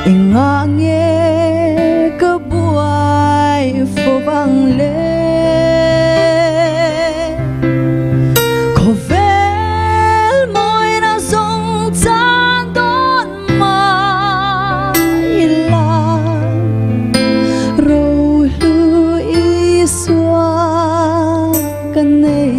Nga nghe cơ buai phố vang lên có vel môi na sông chan đón mà ila râu lui xóa căn này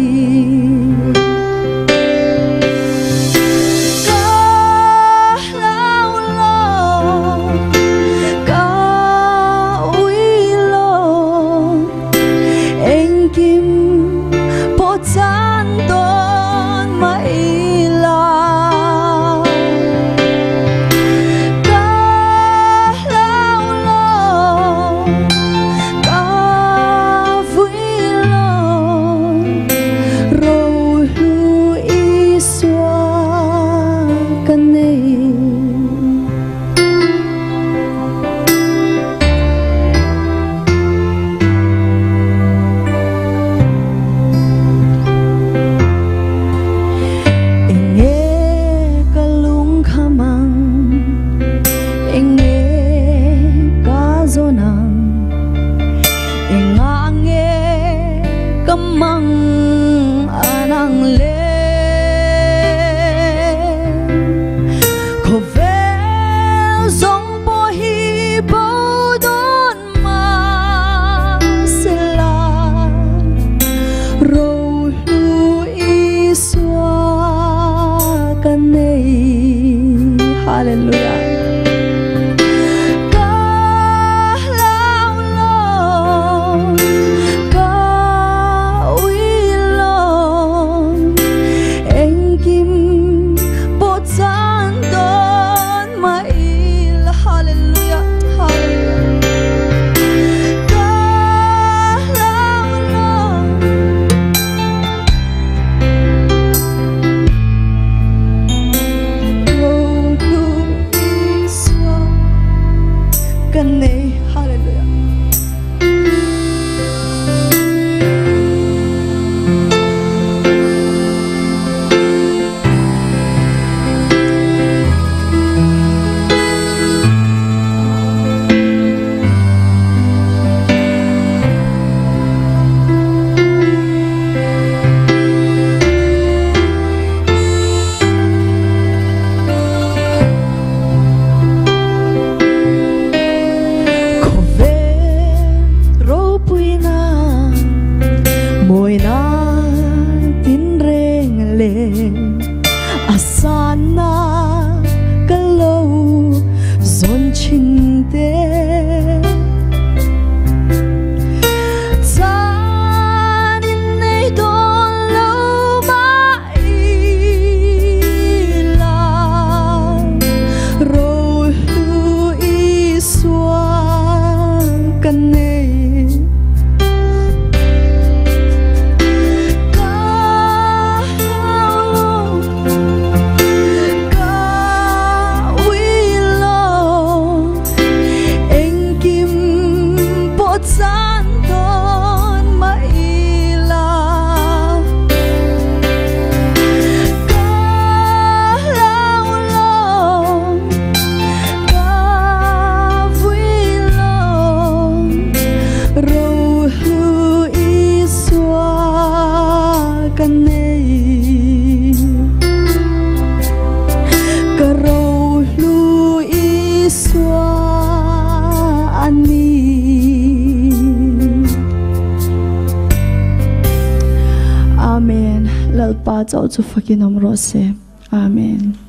mang anang le ko vel song po hi bo don ma sela ro lu iswa kanei hallelujah. Asana kalau zon cinte tanin nei don lo ma ila ro hu iswa kanei Amen. Lalpa cho chu fakin omrose. Amen.